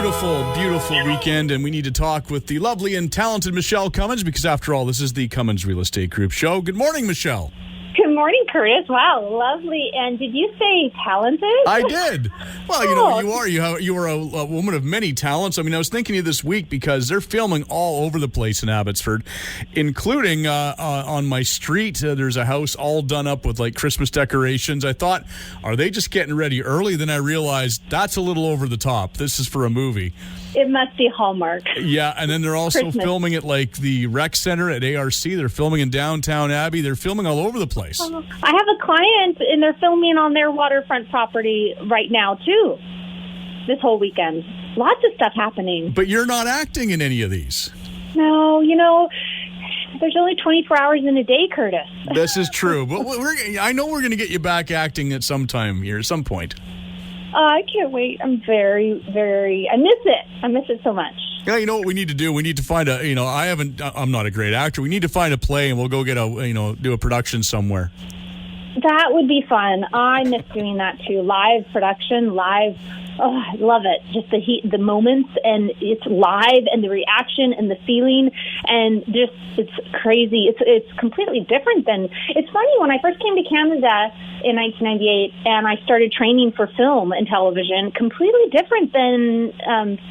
beautiful weekend, and we need to talk with the lovely and talented Michele Cummins, because after all, this is the Cummins Real Estate Group show. Good morning, Michele. Good morning, Curtis. Wow, lovely. And did you say talented? I did. Well, you know what you are. You are a woman of many talents. I mean, I was thinking of you this week because they're filming all over the place in Abbotsford, including on my street. There's a house all done up with like Christmas decorations. I thought, are they just getting ready early? Then I realized that's a little over the top. This is for a movie. It must be Hallmark. Yeah, and then they're also filming at like the rec center at ARC. They're filming in downtown Abbey. They're filming all over the place. I have a client, and they're filming on their waterfront property right now, too, this whole weekend. Lots of stuff happening. But you're not acting in any of these. No, there's only 24 hours in a day, Curtis. This is true. But I know we're going to get you back acting at some time here, at some point. I can't wait. I'm very, very... I miss it. I miss it so much. Yeah, you know what we need to do? We need to find I'm not a great actor. We need to find a play, and we'll go get do a production somewhere. That would be fun. I miss doing that too. Live production, live. Oh, I love it. Just the heat, the moments, and it's live, and the reaction, and the feeling, and just it's crazy. It's completely different than. It's funny, when I first came to Canada in 1998, and I started training for film and television. Completely different than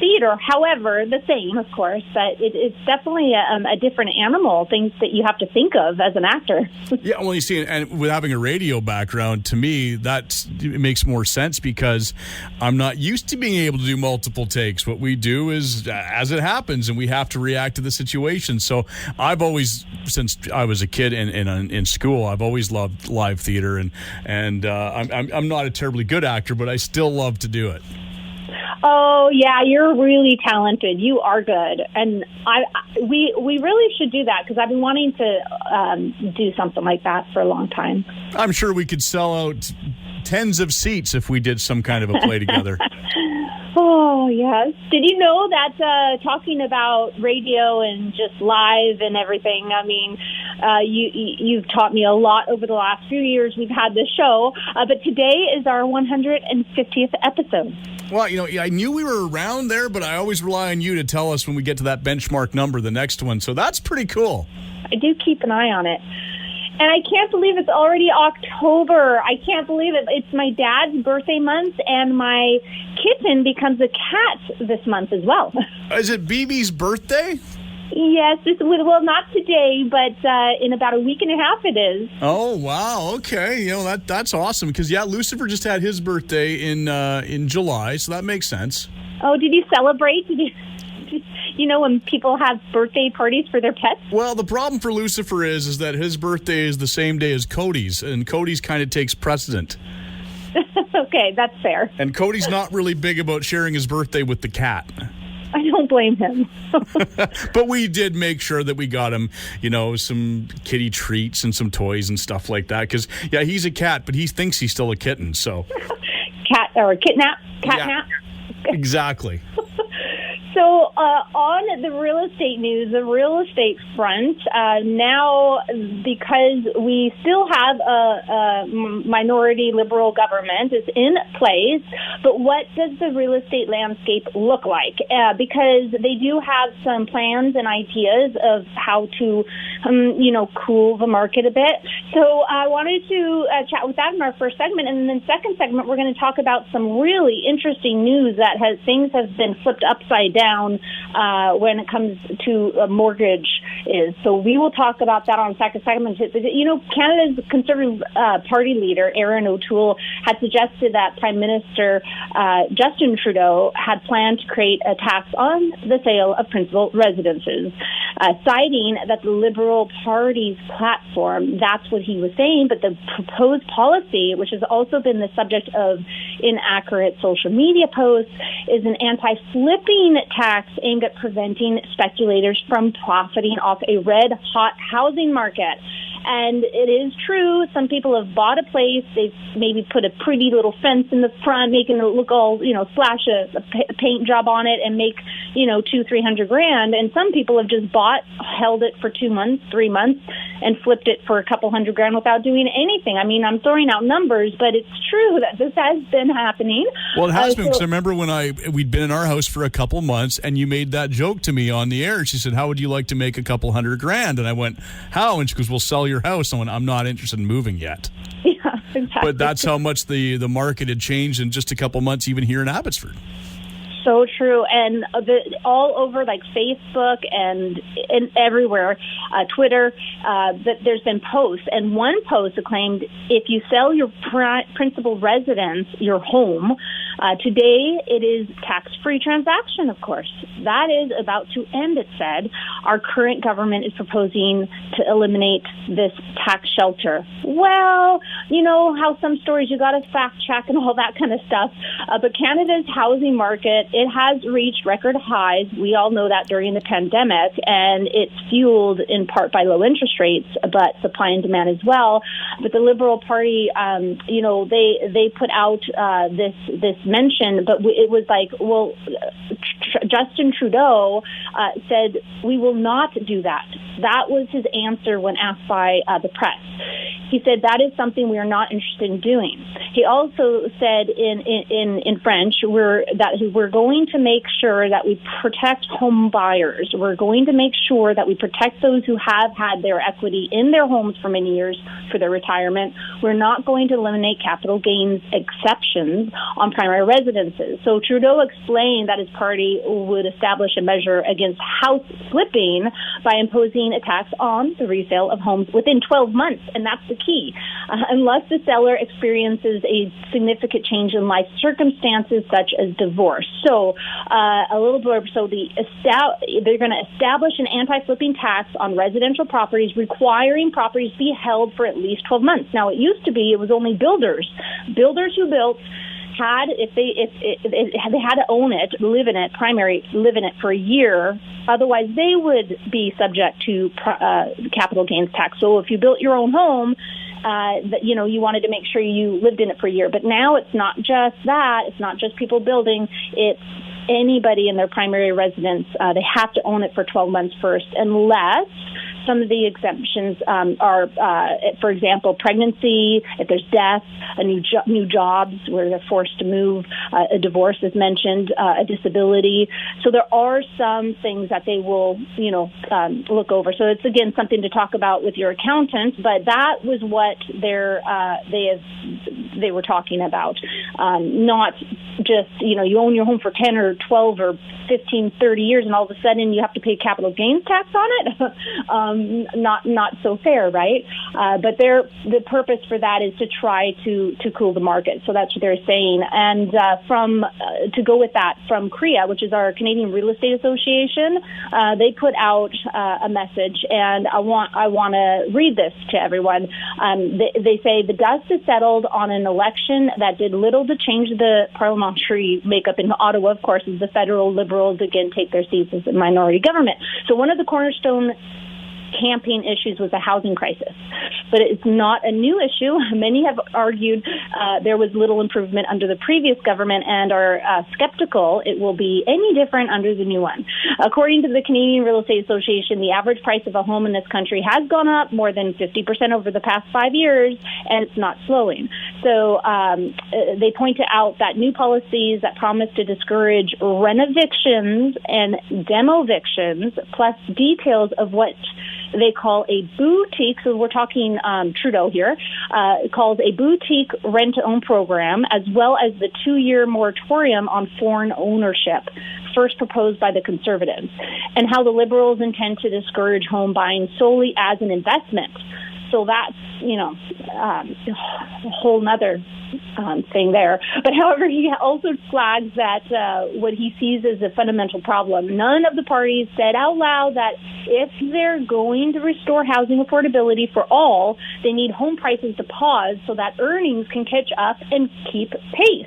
theater. However, the same, of course, but it's definitely a different animal. Things that you have to think of as an actor. Yeah, well, you see, and with having a radio background, to me, it makes more sense because I'm not used to being able to do multiple takes. What we do is as it happens, and we have to react to the situation. So I've always, since I was a kid in school, I've always loved live theater, and I'm not a terribly good actor, but I still love to do it. Oh yeah, you're really talented. You are good, and we really should do that, because I've been wanting to do something like that for a long time. I'm sure we could sell out tens of seats if we did some kind of a play together. Oh, yes. Did you know that talking about radio and just live and everything, I mean, you've taught me a lot over the last few years we've had this show, but today is our 150th episode. Well, I knew we were around there, but I always rely on you to tell us when we get to that benchmark number, the next one. So that's pretty cool. I do keep an eye on it. And I can't believe it's already October. I can't believe it. It's my dad's birthday month, and my kitten becomes a cat this month as well. Is it BB's birthday? Yes. Well, not today, but in about a week and a half it is. Oh, wow. Okay. That's awesome, because, Lucifer just had his birthday in July, so that makes sense. Oh, did you celebrate? When people have birthday parties for their pets? Well, the problem for Lucifer is that his birthday is the same day as Cody's, and Cody's kind of takes precedent. Okay, that's fair. And Cody's not really big about sharing his birthday with the cat. I don't blame him. But we did make sure that we got him, some kitty treats and some toys and stuff like that, because, he's a cat, but he thinks he's still a kitten, so. Cat nap. Exactly. So on the real estate news, the real estate front, now because we still have a minority liberal government is in place, but what does the real estate landscape look like? Because they do have some plans and ideas of how to, cool the market a bit. So I wanted to chat with that in our first segment. And then the second segment, we're going to talk about some really interesting news that things have been flipped upside down when it comes to a mortgage is. So we will talk about that on the second segment. Canada's Conservative Party leader, Erin O'Toole, had suggested that Prime Minister Justin Trudeau had planned to create a tax on the sale of principal residences, citing that the Liberal Party's platform, that's what he was saying, but the proposed policy, which has also been the subject of inaccurate social media posts, is an anti-flipping tax aimed at preventing speculators from profiting off a red-hot housing market. And it is true, some people have bought a place, they've maybe put a pretty little fence in the front, making it look all, splash a paint job on it and make, $200,000-300,000. And some people have just held it for 2 months, 3 months, and flipped it for a couple $100,000 without doing anything. I mean, I'm throwing out numbers, but it's true that this has been happening. Well, it has been, because I remember when we'd been in our house for a couple months, and you made that joke to me on the air. She said, "How would you like to make a couple $100,000?" And I went, "How?" And she goes, "We'll sell your house." I went, "I'm not interested in moving yet." Yeah, exactly. But that's how much the market had changed in just a couple months, even here in Abbotsford. So true. And all over, like Facebook and everywhere, Twitter, that there's been posts. And one post claimed, if you sell your principal residence, your home, today it is tax-free transaction, of course. That is about to end, it said. Our current government is proposing to eliminate this tax shelter. Well, you know how some stories you got to fact check and all that kind of stuff. But Canada's housing market, it has reached record highs. We all know that during the pandemic, and it's fueled in part by low interest rates, but supply and demand as well. But the Liberal Party, they put out this mention, but it was like, well, Justin Trudeau said, we will not do that. That was his answer when asked by the press. He said that is something we are not interested in doing. He also said in French, we're going to make sure that we protect home buyers. We're going to make sure that we protect those who have had their equity in their homes for many years for their retirement. We're not going to eliminate capital gains exceptions on primary residences. So Trudeau explained that his party would establish a measure against house flipping by imposing a tax on the resale of homes within 12 months, and that's the key. Unless the seller experiences a significant change in life circumstances such as divorce. So a little blurb. So they're going to establish an anti-flipping tax on residential properties, requiring properties be held for at least 12 months. Now, it used to be it was only builders who built had, if they had to own it, live in it for a year. Otherwise, they would be subject to capital gains tax. So if you built your own home, you wanted to make sure you lived in it for a year. But now it's not just that. It's not just people building. It's anybody in their primary residence. They have to own it for 12 months first, unless some of the exemptions are, for example, pregnancy, if there's death, new jobs where they're forced to move, a divorce is mentioned, a disability. So there are some things that they will, look over. So it's, again, something to talk about with your accountant, but that was what they were talking about. Not just, you own your home for 10 or 12 or 15, 30 years, and all of a sudden you have to pay capital gains tax on it. Not so fair, right? But the purpose for that is to try to cool the market. So that's what they're saying. And to go with that, from CREA, which is our Canadian Real Estate Association, they put out a message, and I want to read this to everyone. They say the dust is settled on an election that did little to change the parliamentary makeup in Ottawa, of course, as the federal Liberals again take their seats as a minority government. So one of the cornerstone campaign issues was the housing crisis. But it's not a new issue. Many have argued there was little improvement under the previous government and are skeptical it will be any different under the new one. According to the Canadian Real Estate Association, the average price of a home in this country has gone up more than 50% over the past 5 years, and it's not slowing. So they point out that new policies that promise to discourage rent-evictions and demo-evictions, plus details of what they call a boutique, so we're talking Trudeau here, calls a boutique rent-to-own program, as well as the 2-year moratorium on foreign ownership, first proposed by the Conservatives, and how the Liberals intend to discourage home buying solely as an investment. So that's, a whole nother thing there. But however, he also flags that what he sees as a fundamental problem. None of the parties said out loud that if they're going to restore housing affordability for all, they need home prices to pause so that earnings can catch up and keep pace.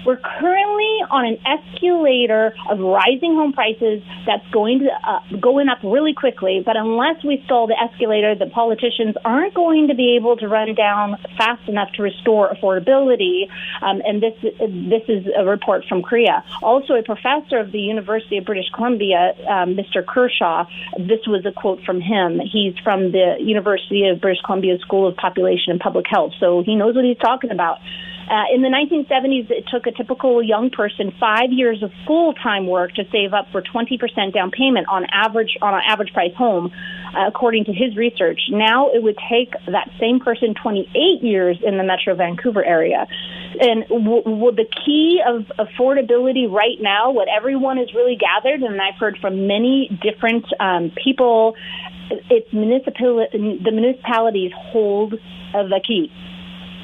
We're currently on an escalator of rising home prices that's going up really quickly. But unless we stall the escalator, the politicians aren't going to be able to run down fast enough to restore affordability. And this is a report from Korea. Also, a professor of the University of British Columbia, Mr. Kershaw, this was a quote from him. He's from the University of British Columbia School of Population and Public Health, so he knows what he's talking about. In the 1970s, it took a typical young person 5 years of full-time work to save up for 20% down payment on an average price home, according to his research. Now it would take that same person 28 years in the Metro Vancouver area. And the key of affordability right now, what everyone has really gathered, and I've heard from many different people, it's the municipalities hold the key.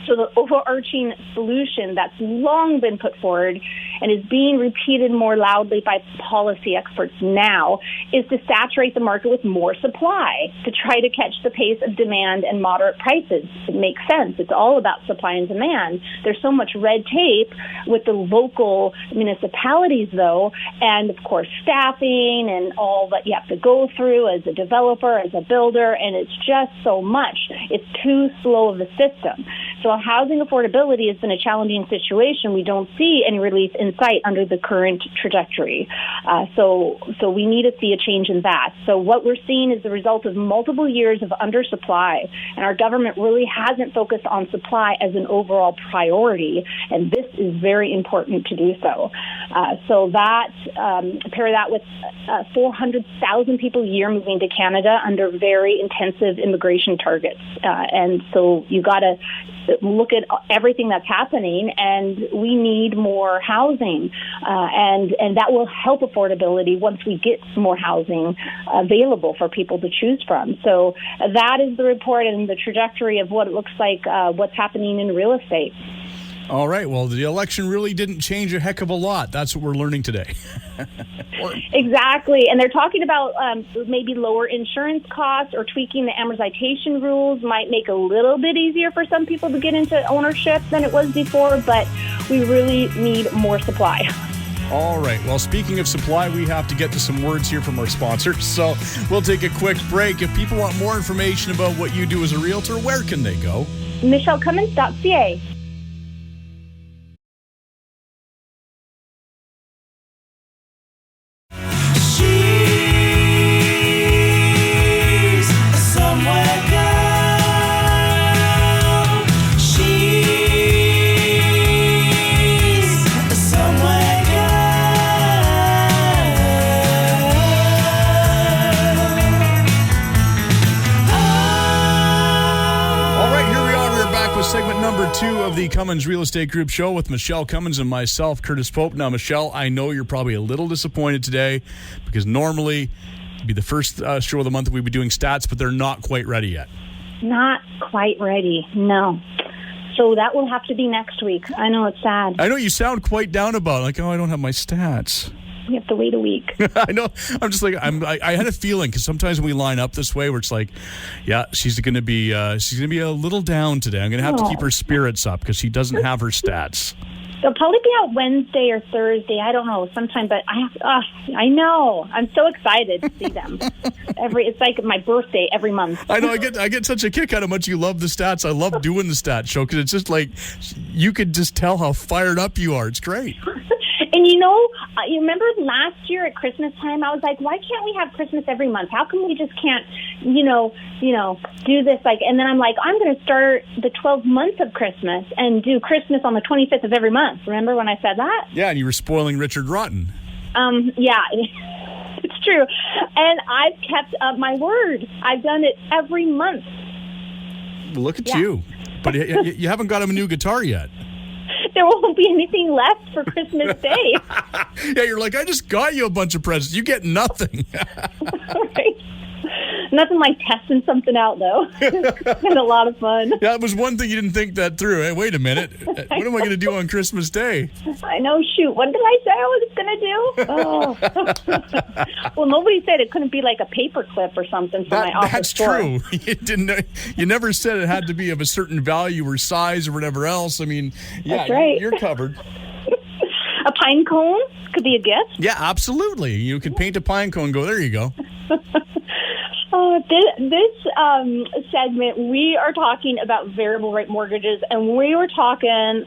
So the overarching solution that's long been put forward and is being repeated more loudly by policy experts now is to saturate the market with more supply to try to catch the pace of demand and moderate prices. It makes sense. It's all about supply and demand. There's so much red tape with the local municipalities, though, and, of course, staffing and all that you have to go through as a developer, as a builder, and it's just so much. It's too slow of a system. So housing affordability has been a challenging situation. We don't see any relief in sight under the current trajectory. So we need to see a change in that. So what we're seeing is the result of multiple years of undersupply, and our government really hasn't focused on supply as an overall priority, and this is very important to do so. So that, pair that with 400,000 people a year moving to Canada under very intensive immigration targets. And so you got to look at everything that's happening, and we need more housing, and that will help affordability once we get more housing available for people to choose from. So that is the report and the trajectory of what it looks like, what's happening in real estate. All right. Well, the election really didn't change a heck of a lot. That's what we're learning today. Exactly. And they're talking about maybe lower insurance costs or tweaking the amortization rules might make a little bit easier for some people to get into ownership than it was before, but we really need more supply. All right. Well, speaking of supply, we have to get to some words here from our sponsors. So we'll take a quick break. If people want more information about what you do as a realtor, where can they go? MichelleCummins.ca. Segment number 2 of the Cummins Real Estate Group show with Michele Cummins and myself, Curtis Pope. Now, Michele, I know you're probably a little disappointed today because normally it'd be the first show of the month we'd be doing stats, but they're not quite ready yet. Not quite ready, no. So that will have to be next week. I know it's sad. I know you sound quite down about it, like, oh, I don't have my stats. We have to wait a week. I know. I'm just like, I had a feeling because sometimes when we line up this way, where it's like, yeah, she's going to be a little down today. I'm going to have to keep her spirits up because she doesn't have her stats. They'll probably be out Wednesday or Thursday. I don't know, sometime. But I know. I'm so excited to see them. It's like my birthday every month. I know. I get such a kick out of how much you love the stats. I love doing the stats show because it's just like you could just tell how fired up you are. It's great. And you remember last year at Christmas time, I was like, why can't we have Christmas every month? How come we just can't, do this? And then I'm like, I'm going to start the 12 months of Christmas and do Christmas on the 25th of every month. Remember when I said that? Yeah, and you were spoiling Richard Rotten. Yeah, it's true. And I've kept up my word. I've done it every month. Look at you. But you haven't got him a new guitar yet. There won't be anything left for Christmas Day. Yeah, you're like, I just got you a bunch of presents. You get nothing. Right. Nothing like testing something out, though. It's been a lot of fun. Yeah, it was one thing you didn't think that through. Hey, wait a minute. What am I going to do on Christmas Day? I know. Shoot, what did I say I was going to do? Oh. Well, nobody said it couldn't be like a paper clip or something for my office. That's true. You never said it had to be of a certain value or size or whatever else. I mean, yeah, that's right. You're covered. A pine cone could be a gift. Yeah, absolutely. You could paint a pine cone and go, there you go. This segment, we are talking about variable rate mortgages, and we were talking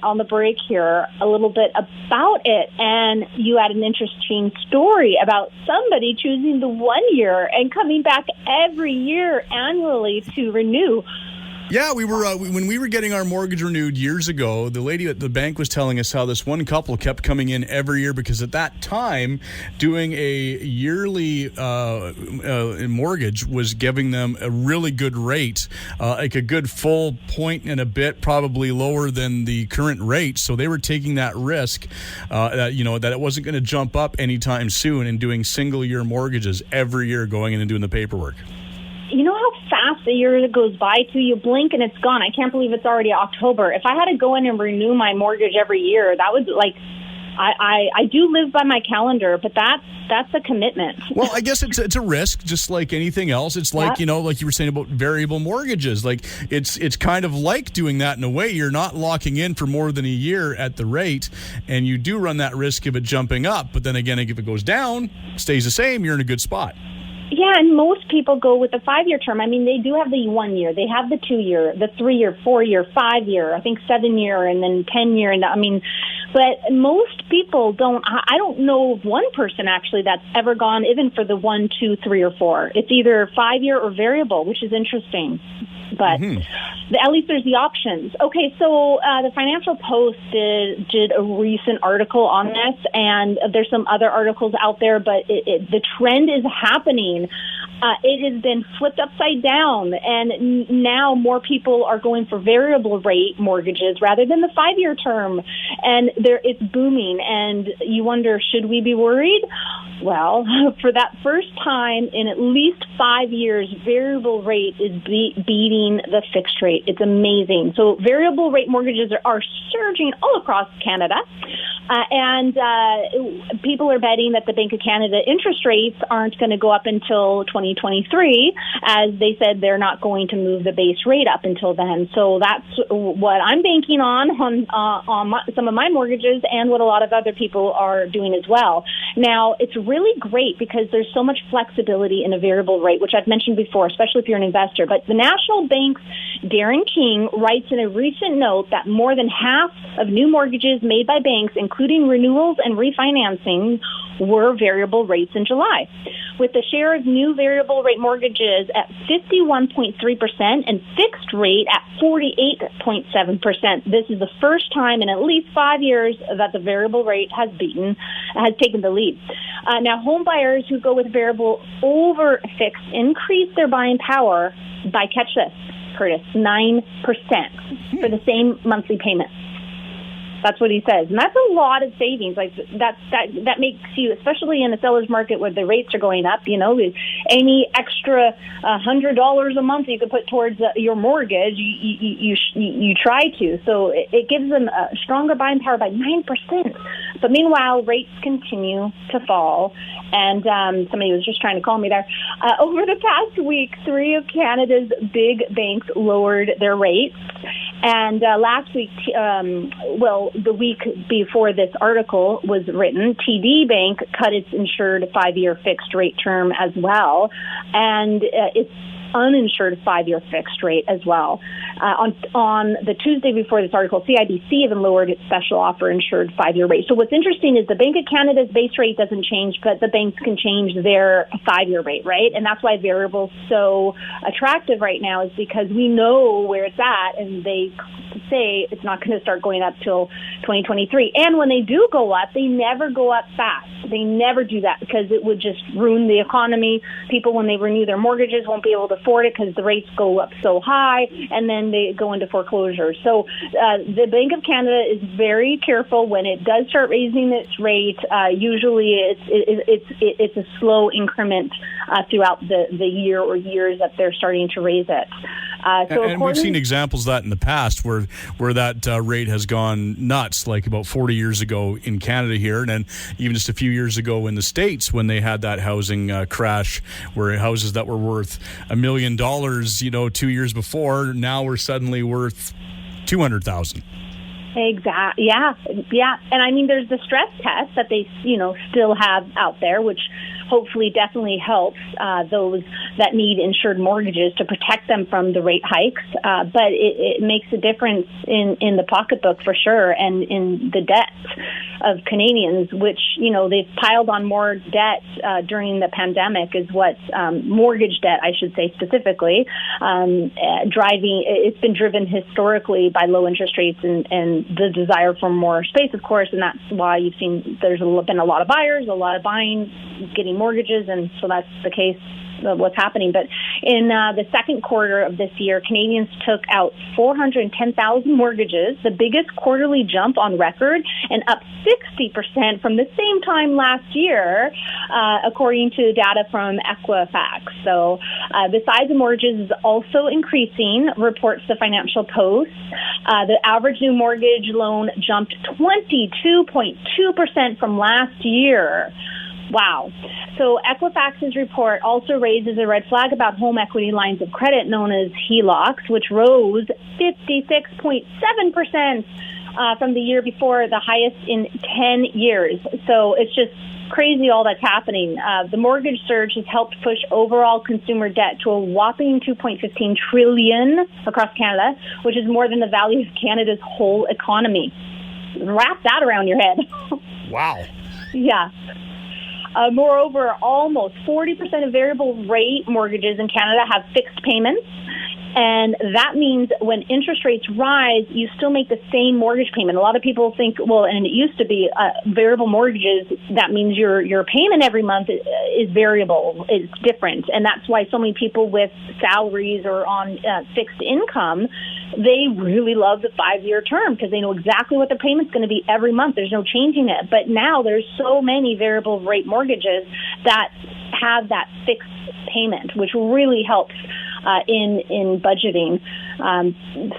on the break here a little bit about it, and you had an interesting story about somebody choosing the 1 year and coming back every year annually to renew. Yeah, we were when we were getting our mortgage renewed years ago, the lady at the bank was telling us how this one couple kept coming in every year because at that time, doing a yearly mortgage was giving them a really good rate, like a good full point and a bit, probably lower than the current rate. So they were taking that risk that it wasn't going to jump up anytime soon, and doing single year mortgages every year, going in and doing the paperwork. You know how fast a year goes by too? You blink and it's gone. I can't believe it's already October. If I had to go in and renew my mortgage every year, that would I do live by my calendar, but that's a commitment. Well, I guess it's a risk, just like anything else. It's like, like you were saying about variable mortgages. Like it's kind of like doing that in a way. You're not locking in for more than a year at the rate, and you do run that risk of it jumping up. But then again, if it goes down, stays the same, you're in a good spot. Yeah, and most people go with the 5-year term. I mean, they do have the 1 year. They have the 2 year, the 3 year, 4 year, 5 year, I think 7 year, and then 10 year. And but most people don't. I don't know of one person actually that's ever gone even for the 1, 2, 3, or 4. It's either 5 year or variable, which is interesting. But at least there's the options. Okay, so the Financial Post did a recent article on this, and there's some other articles out there, but the trend is happening. It has been flipped upside down, and now more people are going for variable rate mortgages rather than the 5-year term, and it's booming, and you wonder, should we be worried? Well, for that first time in at least 5 years, variable rate is beating the fixed rate. It's amazing. So variable rate mortgages are surging all across Canada, and people are betting that the Bank of Canada interest rates aren't going to go up until 2023, as they said they're not going to move the base rate up until then. So that's what I'm banking on some of my mortgages, and what a lot of other people are doing as well. Now, it's really great because there's so much flexibility in a variable rate, which I've mentioned before, especially if you're an investor. But the National Bank's Darren King writes in a recent note that more than half of new mortgages made by banks, including renewals and refinancing, were variable rates in July, with the share of new variable rate mortgages at 51.3% and fixed rate at 48.7%. This is the first time in at least 5 years that the variable rate has taken the lead. Now, home buyers who go with variable over fixed increase their buying power by, catch this, Curtis, 9% for the same monthly payment. That's what he says. And that's a lot of savings. Like that makes you, especially in a seller's market where the rates are going up, any extra $100 a month you could put towards your mortgage, you try to. So it gives them a stronger buying power by 9%. But meanwhile, rates continue to fall. And somebody was just trying to call me there. Over the past week, 3 of Canada's big banks lowered their rates. And last week, the week before this article was written, TD Bank cut its insured 5-year fixed rate term as well, and its uninsured 5-year fixed rate as well. On the Tuesday before this article, CIBC even lowered its special offer insured 5-year rate. So what's interesting is the Bank of Canada's base rate doesn't change, but the banks can change their 5-year rate, right? And that's why variable's so attractive right now, is because we know where it's at, and they say it's not going to start going up till 2023. And when they do go up, they never go up fast. They never do that because it would just ruin the economy. People, when they renew their mortgages, won't be able to afford it because the rates go up so high, and then they go into foreclosure. So the Bank of Canada is very careful when it does start raising its rate. Usually it's a slow increment throughout the year or years that they're starting to raise it. And we've seen examples of that in the past where that rate has gone nuts, like about 40 years ago in Canada here, and then even just a few years ago in the States when they had that housing crash, where houses that were worth $1 million, 2 years before, now were suddenly worth $200,000. Exactly. Yeah. And I mean, there's the stress test that they, still have out there, which hopefully definitely helps those that need insured mortgages to protect them from the rate hikes. But it makes a difference in the pocketbook for sure, and in the debt of Canadians, which, they've piled on more debt during the pandemic, is what mortgage debt, I should say specifically, it's been driven historically by low interest rates and the desire for more space, of course, and that's why you've seen there's been a lot of buyers, a lot of buying, getting mortgages, and so that's the case of what's happening. But in the second quarter of this year, Canadians took out 410,000 mortgages, the biggest quarterly jump on record, and up 60% from the same time last year, according to data from Equifax. So the size of mortgages is also increasing, reports the Financial Post. The average new mortgage loan jumped 22.2% from last year. Wow. So Equifax's report also raises a red flag about home equity lines of credit known as HELOCs, which rose 56.7% from the year before, the highest in 10 years. So it's just crazy all that's happening. The mortgage surge has helped push overall consumer debt to a whopping $2.15 trillion across Canada, which is more than the value of Canada's whole economy. Wrap that around your head. Wow. Yeah. Moreover, almost 40% of variable rate mortgages in Canada have fixed payments. And that means when interest rates rise, you still make the same mortgage payment. A lot of people think, well, and it used to be variable mortgages, that means your payment every month is variable, it's different. And that's why so many people with salaries or on fixed income, they really love the 5-year term because they know exactly what the payment's going to be every month. There's no changing it. But now there's so many variable rate mortgages that have that fixed payment, which really helps in budgeting.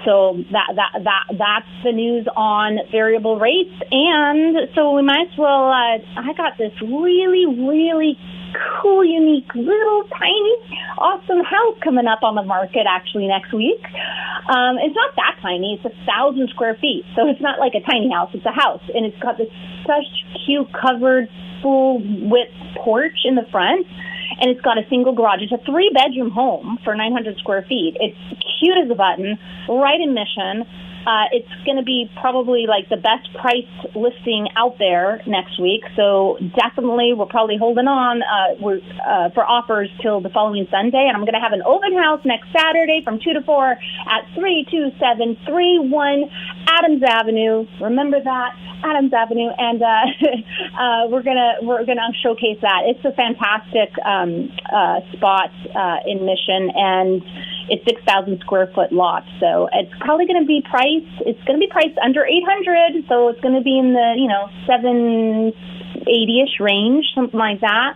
So that's the news on variable rates. And so we might as well, I got this really, really cool, unique, little, tiny, awesome house coming up on the market actually next week. It's not that tiny. It's 1,000 square feet. So it's not like a tiny house. It's a house. And it's got this such cute covered full width porch in the front. And it's got a single garage. It's a 3-bedroom home for 900 square feet. It's cute as a button, right in Mission. It's going to be probably like the best price listing out there next week. So definitely we're probably holding on for offers till the following Sunday. And I'm going to have an open house next Saturday from 2 to 4 at 32731 Adams Avenue. Remember that, Adams Avenue. And we're gonna showcase that. It's a fantastic spot in Mission, and it's 6,000 square foot lot. So it's probably going to be priced. It's going to be priced under $800. So it's going to be in the $780-ish range, something like that.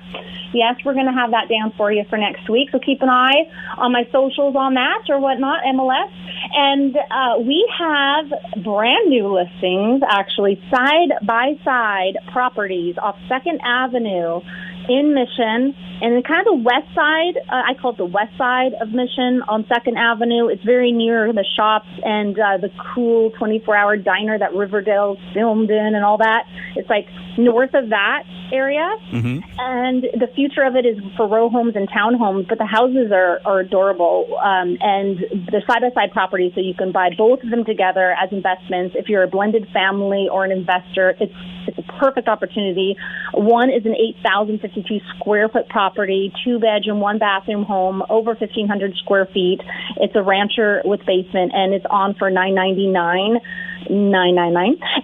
Yes, we're going to have that down for you for next week. So keep an eye on my socials on that or whatnot, MLS. And we have brand new listings, actually, side-by-side properties off 2nd Avenue in Mission, and kind of the west side, I call it the west side of Mission on 2nd Avenue. It's very near the shops and the cool 24-hour diner that Riverdale filmed in and all that. It's like north of that area. Mm-hmm. And the future of it is for row homes and townhomes, but the houses are adorable. And the side-by-side properties, so you can buy both of them together as investments. If you're a blended family or an investor, it's a perfect opportunity. One is an 8,052 square foot property, 2-bedroom, 1-bathroom home, over 1,500 square feet. It's a rancher with basement, and it's on for $999.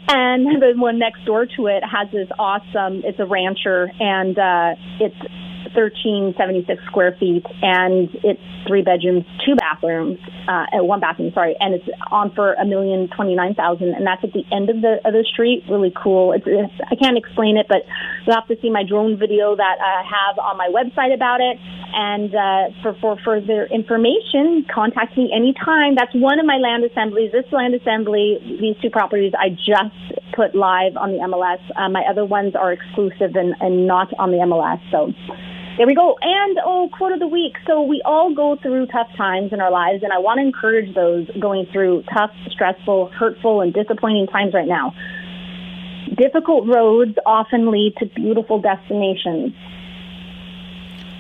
And the one next door to it has this awesome, it's a rancher, and it's 1,376 square feet, and it's 3 bedrooms, 2 bathrooms, 1 bathroom, sorry, and it's on for $1,029,000, and that's at the end of the street. Really cool. It's I can't explain it, but you'll have to see my drone video that I have on my website about it. And for further information, contact me anytime. That's one of my land assemblies. This land assembly, these 2 properties, I just put live on the MLS. My other ones are exclusive and not on the MLS. So There we go. And, quote of the week. So we all go through tough times in our lives, and I want to encourage those going through tough, stressful, hurtful, and disappointing times right now. Difficult roads often lead to beautiful destinations.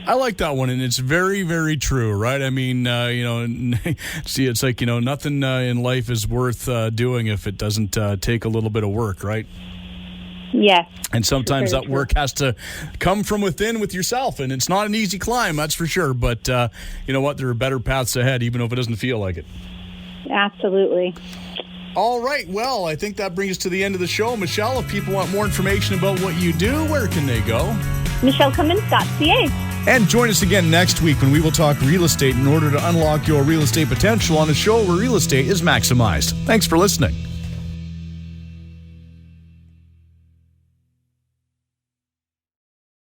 I like that one, and it's very, very true, right? I mean, see, it's like, nothing in life is worth doing if it doesn't take a little bit of work, right? Yes. And sometimes that work has to come from within with yourself, and it's not an easy climb, that's for sure. But you know what? There are better paths ahead, even if it doesn't feel like it. Absolutely. All right. Well, I think that brings us to the end of the show. Michele, if people want more information about what you do, where can they go? MicheleCummins.ca. And join us again next week when we will talk real estate in order to unlock your real estate potential on a show where real estate is maximized. Thanks for listening.